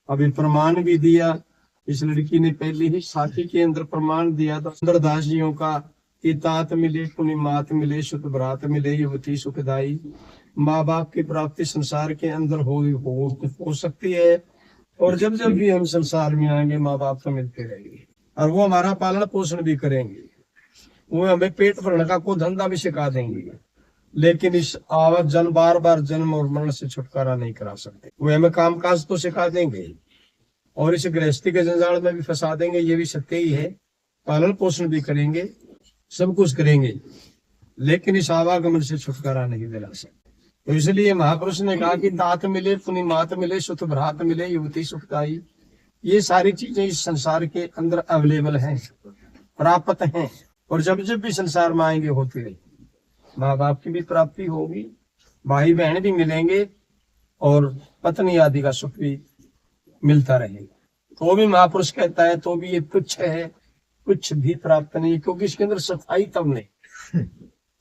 अभी प्रमाण भी दिया, इस लड़की ने पहले ही साथी के अंदर प्रमाण दिया था सुंदरदास जियों का कि तात मिले पुण्य मात मिले सुत भ्रात मिले युवती सुखदाई। माँ बाप की प्राप्ति संसार के अंदर हो सकती है, और जब जब भी हम संसार में आएंगे माँ बाप तो मिलते रहेंगे, और वो हमारा पालन पोषण भी करेंगे, वो हमें पेट भरने का कोई धंधा भी सिखा देंगे, लेकिन इस आवत जन्म बार बार जन्म और मरण से छुटकारा नहीं करा सकते। वो हमें कामकाज तो सिखा देंगे और इस गृहस्थी के जंजाल में भी फंसा देंगे, ये भी सत्य ही है। पालन पोषण भी करेंगे, सब कुछ करेंगे, लेकिन इस आवागमन से छुटकारा नहीं दिला सकते। तो इसलिए महापुरुष ने कहा कि तात मिले पुण्य मात मिले सुत भ्रात मिले युवती सुखदाई। ये सारी चीजें इस संसार के अंदर अवेलेबल हैं, प्राप्त हैं, और जब जब भी संसार में आएंगे होती रहेगी। माँ बाप की भी प्राप्ति होगी, भाई बहन भी मिलेंगे, और पत्नी आदि का सुख भी मिलता रहेगा। तो भी महापुरुष कहता है तो भी ये तुच्छ है, कुछ भी प्राप्त नहीं, क्योंकि इसके अंदर सफाई तब नहीं।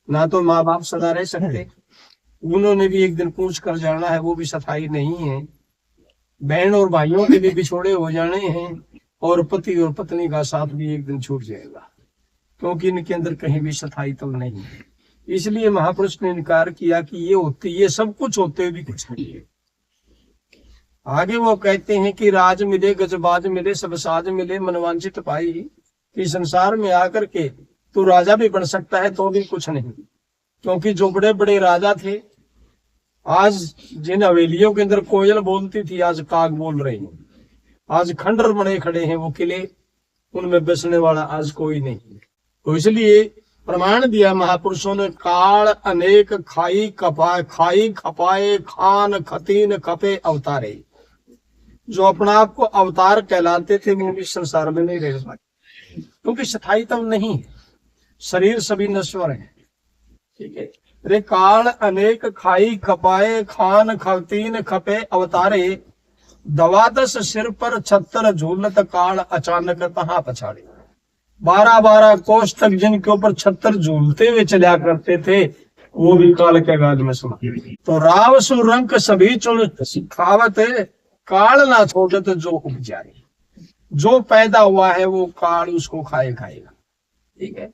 ना तो माँ बाप सदा रह सकते, उन्होंने भी एक दिन पूछ कर जाना है, वो भी सफाई नहीं है। बहन और भाइयों के भी बिछोड़े हो जाने हैं, और पति और पत्नी का साथ भी एक दिन छूट जाएगा, क्योंकि इनके अंदर कहीं भी सफाई तब नहीं है। इसलिए महापुरुष ने इनकार किया कि ये सब कुछ होते हुए भी कुछ नहीं है। आगे वो कहते हैं कि राज मिले गजबाज मिले सब साज मिले मनवांचित पाई, कि संसार में आकर के तू राजा भी बन सकता है तो भी कुछ नहीं, क्योंकि जो बड़े बड़े राजा थे, आज जिन हवेलियों के अंदर कोयल बोलती थी आज काग बोल रहे हैं, आज खंडर बने खड़े हैं वो किले, उनमें बसने वाला आज कोई नहीं। तो इसलिए प्रमाण दिया महापुरुषों ने, काल अनेक खाई खपाए खान खतीन खपे अवतारे। जो अपना आप को अवतार कहलाते थे वो भी संसार में नहीं रह पाते, क्योंकि स्थायी तब नहीं है, शरीर सभी नश्वर है। ठीक है, रे काल अनेक खाई खपाए खान खतीन खपे अवतारे, दवादस सिर पर 76 झूलत काल अचानक तहाँ पछाड़े। 12-12 कोष तक जिनके ऊपर 76 झूलते हुए चला करते थे, वो भी काल के गाज में समा। तो राव सुरंक सभी चुन सिखावत, काल ना छोड़त जो उपजाए। जो पैदा हुआ है वो काल उसको खाएगा। ठीक है,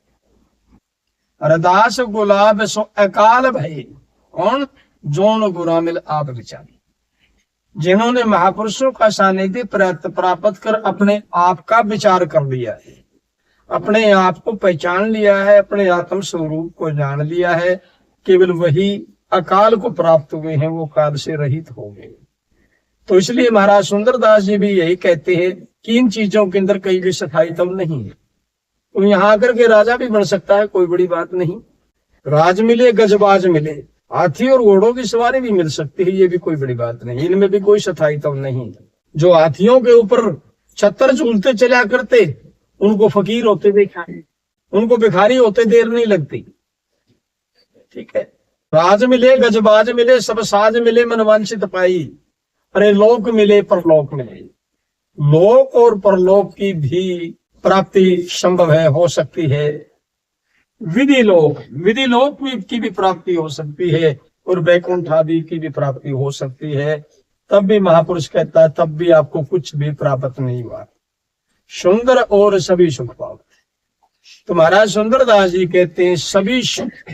अरदास गुलाब सो अकाल भय, कौन? जोन गुरामिल आप विचारी। जिन्होंने महापुरुषों का सानिध्य प्राप्त कर अपने आप का विचार कर लिया है, अपने आप को पहचान लिया है, अपने आत्म स्वरूप को जान लिया है, केवल वही अकाल को प्राप्त हुए हैं, वो काल से रहित हो गए। तो इसलिए महाराज सुंदरदास जी भी यही कहते हैं कि इन चीजों के अंदर कहीं भी सफाई तब नहीं है। तो यहाँ आकर के राजा भी बन सकता है, कोई बड़ी बात नहीं। राज मिले गजबाज मिले, हाथी और घोड़ों की सवारी भी मिल सकती है, ये भी कोई बड़ी बात नहीं, इनमें भी कोई सफाई तब नहीं। जो हाथियों के ऊपर 76 झूलते चला करते, उनको फकीर होते देखा है, उनको भिखारी होते देर नहीं लगती। ठीक है, राज मिले गजबाज मिले सब साज मिले मनवांचित पाई। अरे लोक मिले परलोक मिले, लोक और परलोक की भी प्राप्ति संभव है, हो सकती है। विधि लोक की भी प्राप्ति हो सकती है, और वैकुंठ आदि की भी प्राप्ति हो सकती है। तब भी महापुरुष कहता है तब भी आपको कुछ भी प्राप्त नहीं हुआ। सुंदर और सभी सुख पाओ। तो महाराज सुंदरदास जी कहते हैं सभी सुख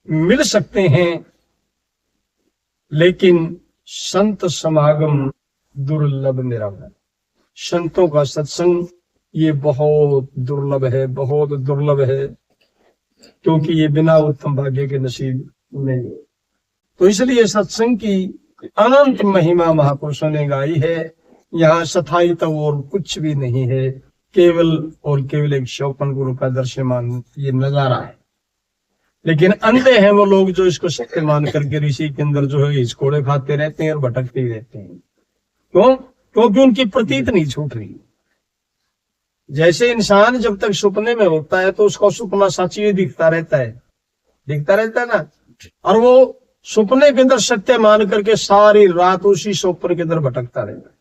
मिल सकते हैं, लेकिन संत समागम दुर्लभ निरवध। संतों का सत्संग ये बहुत दुर्लभ है, बहुत दुर्लभ है, क्योंकि ये बिना उत्तम भाग्य के नसीब नहीं। तो इसलिए सत्संग की अनंत महिमा महापुरुषों ने गाई है। यहाँ सथाई तो और कुछ भी नहीं है, केवल और केवल एक शोपन गुरु का दृश्यमान ये नजारा है। लेकिन अंधे हैं वो लोग जो इसको सत्य मान करके ऋषि के अंदर जो है हिचकोड़े खाते रहते हैं और भटकते ही रहते हैं। क्यों? क्योंकि उनकी प्रतीत नहीं छूट रही। जैसे इंसान जब तक सपने में होता है तो उसका सपना सच्ची दिखता रहता है ना, और वो सपने के अंदर सत्य मान करके सारी रात उसी स्वप्न के अंदर भटकता रहता है।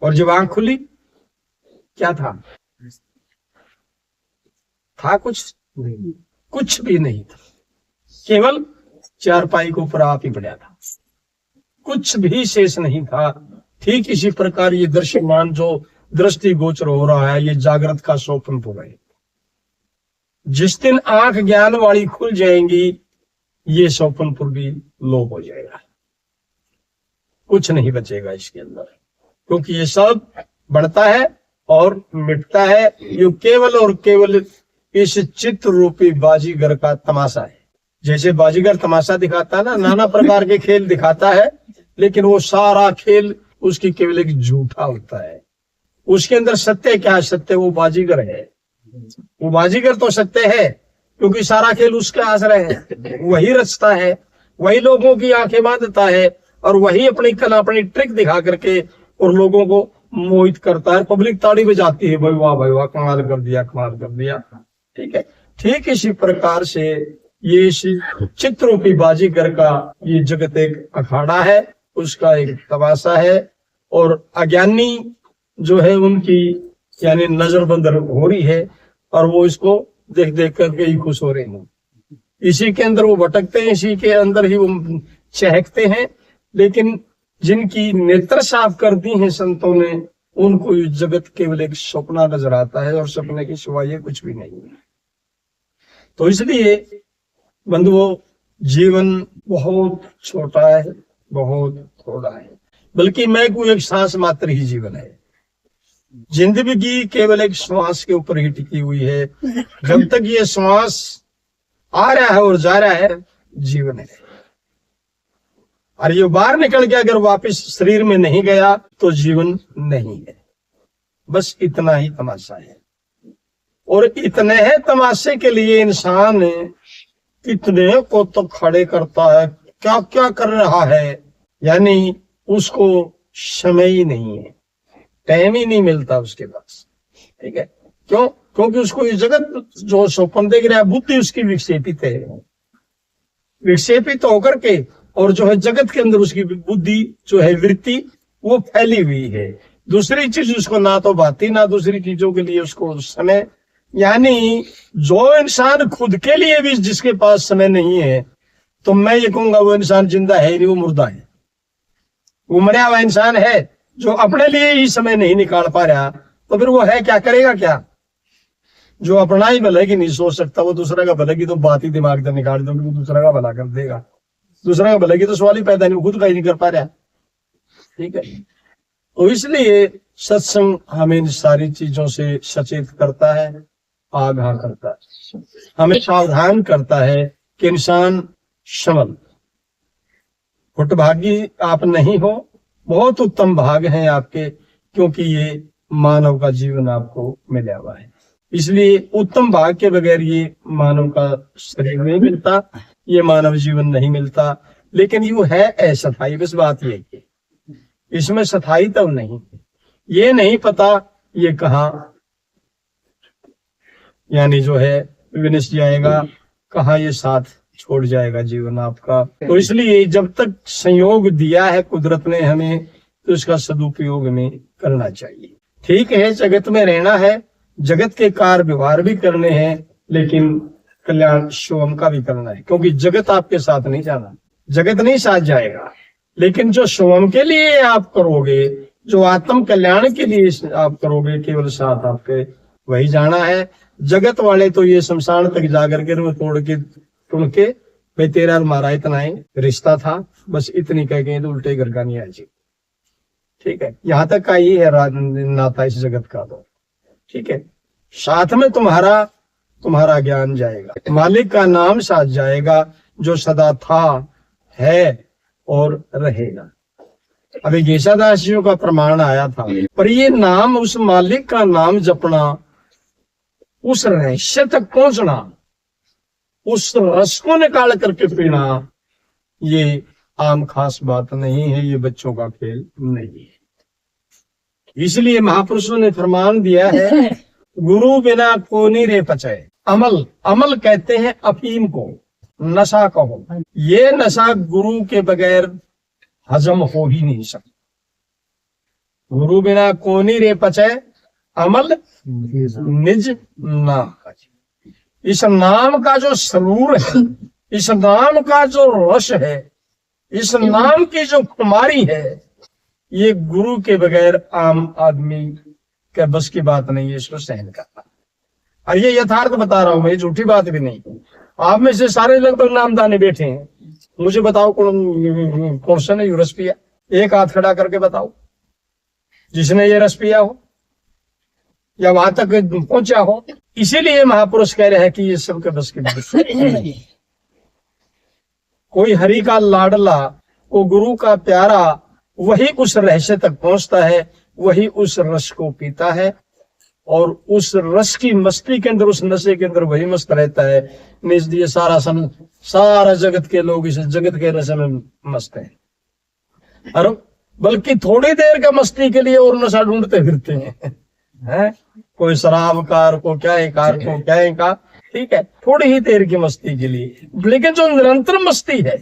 और जब आंख खुली क्या था कुछ नहीं, कुछ भी नहीं था, केवल चारपाई के ऊपर आप ही पड़ा था, कुछ भी शेष नहीं था। ठीक इसी प्रकार ये दृश्यमान जो दृष्टि गोचर हो रहा है, ये जागृत का स्वप्नपुर है। जिस दिन आंख ज्ञान वाली खुल जाएंगी, ये स्वप्नपुर भी लोप हो जाएगा, कुछ नहीं बचेगा इसके अंदर, क्योंकि ये सब बढ़ता है और मिटता है। ये केवल और केवल इस चित्त रूपी बाजीगर का तमाशा है। जैसे बाजीगर तमाशा दिखाता है ना, नाना प्रकार के खेल दिखाता है, लेकिन वो सारा खेल उसकी केवल एक झूठा होता है। उसके अंदर सत्य क्या है? सत्य वो बाजीगर है। वो बाजीगर तो सत्य है, क्योंकि सारा खेल उसका आश्रय है, वही रचता है, वही लोगों की आंखें बांधता है, और वही अपनी कला, अपनी ट्रिक दिखा करके और लोगों को मोहित करता है। पब्लिक ताड़ी बजाती है, भाई वाह, कमाल कर दिया, कमाल कर दिया। ठीक है, ठीक इसी प्रकार से ये इस चित्रों बाजीगर का ये जगत एक अखाड़ा है, उसका एक तमाशा है, और अज्ञानी जो है उनकी यानी नजरबंद हो रही है, और वो इसको देख देख करके ही खुश हो रहे हैं। इसी के अंदर वो भटकते हैं, इसी के अंदर ही वो चहकते हैं। लेकिन जिनकी नेत्र साफ कर दी है संतों ने, उनको जगत केवल एक सपना नजर आता है, और सपने की सिवाय कुछ भी नहीं है। तो इसलिए बंधुओं, जीवन बहुत छोटा है, बहुत थोड़ा है, बल्कि मैं कोई एक सांस मात्र ही जीवन है। जिंदगी केवल एक श्वास के ऊपर ही टिकी हुई है। जब तक ये श्वास आ रहा है और जा रहा है, जीवन है। और ये बाहर निकल के अगर वापस शरीर में नहीं गया तो जीवन नहीं है। बस इतना ही तमाशा है, और इतने है तमाशे के लिए इंसान कितने को तो खड़े करता है, क्या क्या कर रहा है, यानी उसको समय ही नहीं है, टाइम ही नहीं मिलता उसके पास। ठीक है, क्यों? क्योंकि उसको ये जगत जो स्वप्न देख रहा है, बुद्धि उसकी विक्षेपित है, विक्षेपित होकर के, और जो है जगत के अंदर उसकी बुद्धि जो है वृत्ति वो फैली हुई है। दूसरी चीज उसको ना तो भाती, ना दूसरी चीजों के लिए उसको समय, यानी जो इंसान खुद के लिए भी जिसके पास समय नहीं है, तो मैं ये कहूंगा वो इंसान जिंदा है नहीं, वो मुर्दा है। वो मरा हुआ इंसान है जो अपने लिए ही समय नहीं निकाल पा रहा, तो फिर वो है क्या, करेगा क्या? जो अपना ही भला की नहीं सोच सकता, वो दूसरा का भला की तो बात ही दिमाग से निकाल दो, वो दूसरा का भला कर देगा। दूसरा का भला की तो सवाल ही पैदा नहीं, वो खुद का ही नहीं कर पा रहा। ठीक है, तो इसलिए सत्संग हमें इन सारी चीजों से सचेत करता है, आगाह करता है, हमें सावधान करता है कि इंसान संभल। फुटभागी आप नहीं हो, बहुत उत्तम भाग हैं आपके, क्योंकि ये मानव का जीवन आपको मिला हुआ है। इसलिए उत्तम भाग के बगैर ये मानव का शरीर नहीं मिलता, ये मानव जीवन नहीं मिलता। लेकिन यू है असथाई, बस बात ये है, इसमें सथाई तो नहीं, ये नहीं पता ये कहाँ यानी जो है विनष्ट जाएगा, कहाँ ये साथ छोड़ जाएगा जीवन आपका। तो इसलिए जब तक संयोग दिया है कुदरत ने हमें, तो इसका सदुपयोग हमें करना चाहिए। ठीक है, जगत में रहना है, जगत के कार्य व्यवहार भी करने हैं, लेकिन कल्याण शिवम का भी करना है, क्योंकि जगत आपके साथ नहीं जाना, जगत नहीं साथ जाएगा। लेकिन जो शिवम के लिए आप करोगे, जो आत्म कल्याण के लिए आप करोगे, केवल साथ आपके वही जाना है। जगत वाले तो ये शमशान तक जाकर के तोड़ के टुन के, भाई तेरा हमारा इतना ही रिश्ता था, बस इतनी कह गए तो उल्टे घर का नहीं है जी। ठीक है, यहाँ तक का ही है नाता इस जगत का। तो ठीक है, साथ में तुम्हारा ज्ञान जाएगा, मालिक का नाम साथ जाएगा, जो सदा था, है और रहेगा। अभी गेशादास जी का प्रमाण आया था, पर ये नाम, उस मालिक का नाम जपना, उस रहस्य तक पहुंचना, उस रस को निकाल करके पीना, ये आम खास बात नहीं है, ये बच्चों का खेल नहीं है। इसलिए महापुरुषों ने फरमान दिया है, गुरु बिना को नहीं रे पचे। अमल कहते हैं अफीम को, नशा कहो, ये नशा गुरु के बगैर हजम हो ही नहीं सकता। गुरु बिना को नहीं रे पचे, अमल निज नाम। इस नाम का जो सरूर है, इस नाम का जो रस है, इस नाम की जो कुमारी है, ये गुरु के बगैर आम आदमी के बस की बात नहीं है इसको सहन करना। और ये यथार्थ बता रहा हूं मैं, झूठी बात भी नहीं। आप में से सारे लगभग नामदानी बैठे हैं, मुझे बताओ कौन सा ने रस पिया? एक हाथ खड़ा करके बताओ जिसने ये रस पिया हो या वहां तक पहुंचा हो। इसीलिए महापुरुष कह रहे हैं कि ये सबके बस की बात नहीं। कोई हरि का लाडला, वो गुरु का प्यारा, वही उस रहस्य तक पहुंचता है, वही उस रस को पीता है और उस रस की मस्ती के अंदर, उस नशे के अंदर वही मस्त रहता है। इसलिए सारा जगत के लोग इस जगत के नशे में मस्त हैं, और बल्कि थोड़ी देर का मस्ती के लिए और नशा ढूंढते फिरते हैं। कोई शराब कार को क्या है, कार को क्या है का, ठीक है, थोड़ी ही देर की मस्ती के लिए। लेकिन जो निरंतर मस्ती है,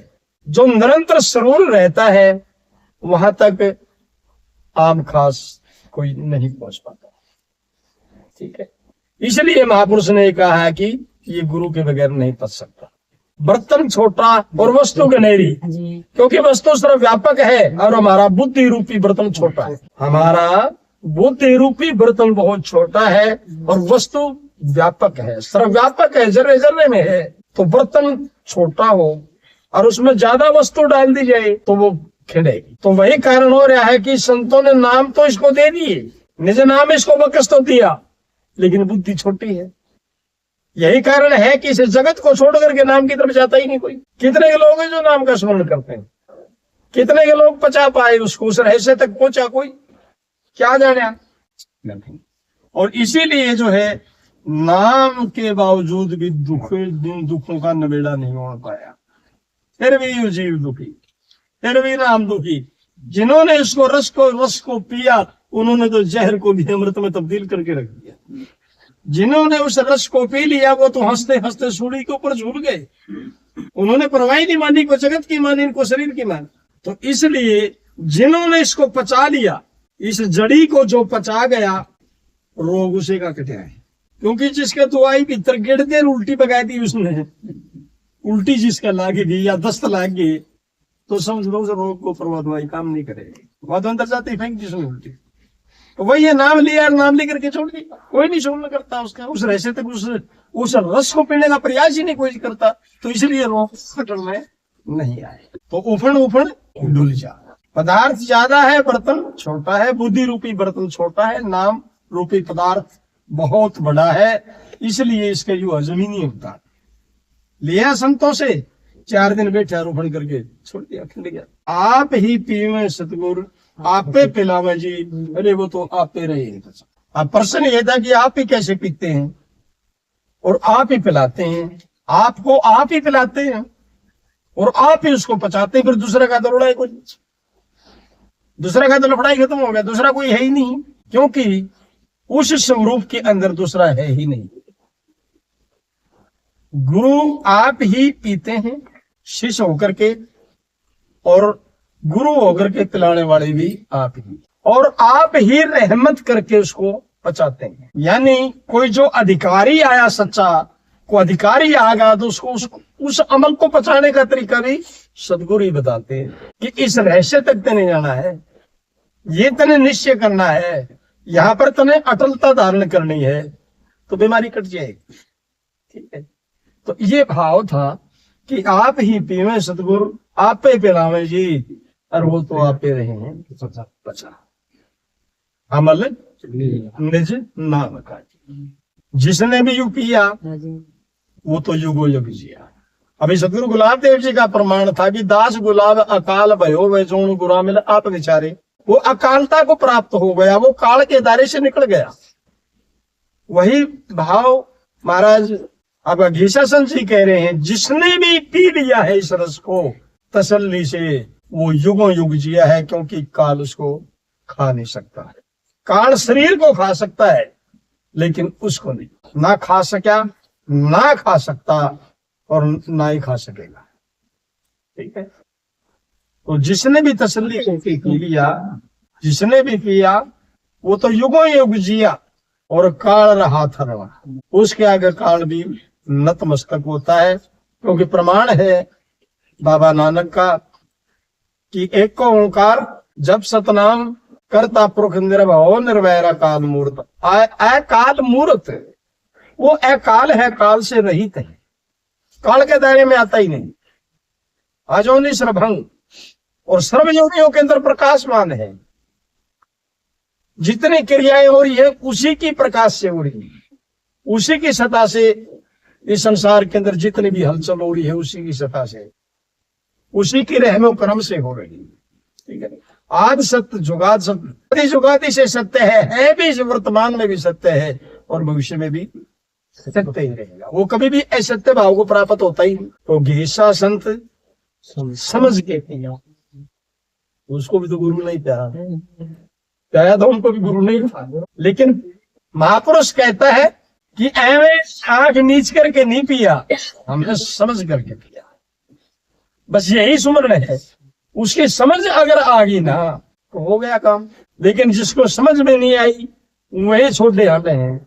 जो निरंतर सरूर रहता है, वहां तक आम खास कोई नहीं पहुंच पाता। ठीक है, इसलिए महापुरुष ने कहा है कि ये गुरु के बगैर नहीं पच सकता। बर्तन छोटा और वस्तु गनेरी, क्योंकि वस्तु सर्वव्यापक है और हमारा बुद्धि रूपी बर्तन छोटा है। हमारा बुद्धि रूपी बर्तन बहुत छोटा है और वस्तु व्यापक है, सर्वव्यापक है, जर्रे जर्रे में है। तो बर्तन छोटा हो और उसमें ज्यादा वस्तु डाल दी जाए तो वो खिलेगी। तो वही कारण हो रहा है कि संतों ने नाम तो इसको दे दिए, निज नाम इसको बकस तो दिया, लेकिन बुद्धि छोटी है। यही कारण है कि इस जगत को छोड़ करके नाम की तरफ जाता ही नहीं कोई। कितने के लोग हैं जो नाम का स्मरण करते हैं, कितने के लोग पचा पाए उसको, उस रहस्य तक पहुंचा कोई, क्या जाने नहीं। और इसीलिए जो है नाम के बावजूद भी दुखों का नबेड़ा नहीं हो पाया, फिर भी यू जीव दुखी, फिर भी नाम दुखी। जिन्होंने इसको रस को पिया, उन्होंने तो जहर को भी अमृत में तब्दील करके रख दिया। जिन्होंने उस रस को पी लिया, वो तो हंसते हंसते सूली के ऊपर झूल गए। उन्होंने परवाही नहीं मानी, को जगत की मानी, इनको शरीर की मानी। तो इसलिए जिन्होंने इसको पचा लिया, इस जड़ी को जो पचा गया, रोग उसे का कटा है। क्योंकि जिसके तो आई भीतर गिर देर उल्टी पका दी उसने, उल्टी जिसका लागेगी या दस्त लाग गई, तो समझ लो उस रोग को प्रभाव दवाई काम नहीं करेगी। वहां तो अंदर जाते ही फेंक जिसने उल्टी। तो वही ये नाम लिया, नाम लेकर के छोड़ दिया, कोई नहीं छोड़ना करता उसका, उस रहस्य तक उस रस को पीने का प्रयास ही नहीं कोई करता। तो इसलिए रोग कटन में नहीं आए। तो उफड़ डुल जा। पदार्थ ज्यादा है, बर्तन छोटा है, बुद्धि रूपी बर्तन छोटा है, नाम रूपी पदार्थ बहुत बड़ा है। इसलिए इसका जो हजम ही नहीं होता। लिया संतों से, 4 दिन बैठा रोपण करके छोड़ दिया, खिल गया। आप ही पीवे सतगुरु, आपे पिलावे जी, अरे वो तो आपे रहे। अब प्रश्न ये था कि आप ही कैसे पीते हैं और आप ही पिलाते हैं, आपको आप ही पिलाते हैं और आप ही उसको पचाते हैं। फिर दूसरा का तो लड़ाई, कोई दूसरा का तो लफड़ाई खत्म हो गया, दूसरा कोई है ही नहीं, क्योंकि उस स्वरूप के अंदर दूसरा है ही नहीं। गुरु आप ही पीते हैं शिष्य होकर के, और गुरु होकर के पिलाने वाले भी आप ही, और आप ही रहमत करके उसको पचाते हैं। यानी कोई जो अधिकारी आया सच्चा, को अधिकारी आ गया, तो उसको उस अमल को पचाने का तरीका भी सदगुरु ही बताते हैं कि इस रहस्य तक तने जाना है, ये तने निश्चय करना है, यहाँ पर तने अटलता धारण करनी है, तो बीमारी कट जाएगी। ठीक है, तो ये भाव था कि आप ही पीवे सतगुरु, आप पे पिलावे जी, और वो तो आप पे रहे हैं बचा अमल निज नाम का। जिसने भी यू पिया वो तो युगो युग जिया। अभी सतगुरु गुलाब देव जी का प्रमाण था कि दास गुलाब अकाल भयो वे जोन गुरा मिल आप विचारे। वो अकालता को प्राप्त हो गया, वो काल के दायरे से निकल गया। वही भाव महाराज अब घीसासन जी कह रहे हैं, जिसने भी पी लिया है इस रस को तसल्ली से, वो युगों युग जिया है, क्योंकि काल उसको खा नहीं सकता है। काल शरीर को खा सकता है लेकिन उसको नहीं, ना खा सका, ना खा सकता और ना ही खा सकेगा। ठीक है, तो जिसने भी तसल्ली को पी लिया, जिसने भी पिया, वो तो युगों युग जिया और काल रहा थरवा। उसके आगे काल भी नतमस्तक होता है, क्योंकि प्रमाण है बाबा नानक का कि एक को ओंकार जब सतनाम करता पुरख निर्भव निर्वैरा काल मूर्त। अकाल मूर्त, वो अकाल है, काल से रहित है, काल के दायरे में आता ही नहीं। अजोनि सर्वभंग और सर्वयोनियों के अंदर प्रकाशमान है। जितनी क्रियाएं हो रही है उसी की प्रकाश से हो रही है, उसी की सत्ता से इस संसार के अंदर जितनी भी हलचल हो रही है उसी की सत्ता से, उसी की रहमो करम से हो रही है। ठीक है, आज सत्य जुगाद सत्य, जुगादी से सत्य है भी, वर्तमान में भी सत्य है और भविष्य में भी सत्य ही रहेगा। वो कभी भी असत्य भाव को प्राप्त होता ही नहीं। तो गेसा संत समझ के पिया, उसको भी तो गुरु नहीं प्यारा, प्यारा तो उनको भी गुरु नहीं था। लेकिन महापुरुष कहता है कि एवं आंख नीच करके नहीं पिया, हमने समझ करके पिया। बस यही सुमरण है। उसकी समझ अगर आ गई ना तो हो गया काम। लेकिन जिसको समझ में नहीं आई वही छोटे आते हैं।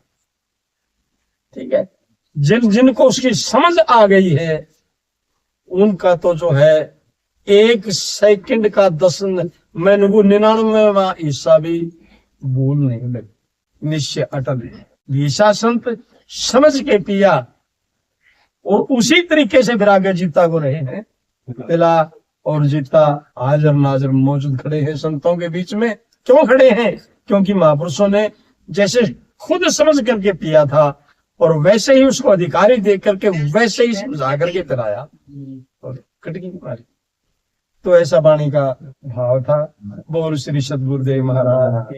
ठीक है, जिनको उसकी समझ आ गई है उनका तो जो है 1 सेकंड का 10 मैंने वो 99वां हिस्सा भी भूल नहीं लगे, निश्चय अटल है। गीसा संत समझ के पिया और उसी तरीके से फिर आगे जीता को रहे हैं। पिला और जीता हाजिर नाजिर मौजूद खड़े हैं संतों के बीच में। क्यों खड़े हैं? क्योंकि महापुरुषों ने जैसे खुद समझ करके पिया था और वैसे ही उसको अधिकारी दे करके वैसे ही समझा करके पिलाया और कटकी मारी। तो ऐसा वाणी का भाव था। बोल श्री सद्गुरुदेव महाराज।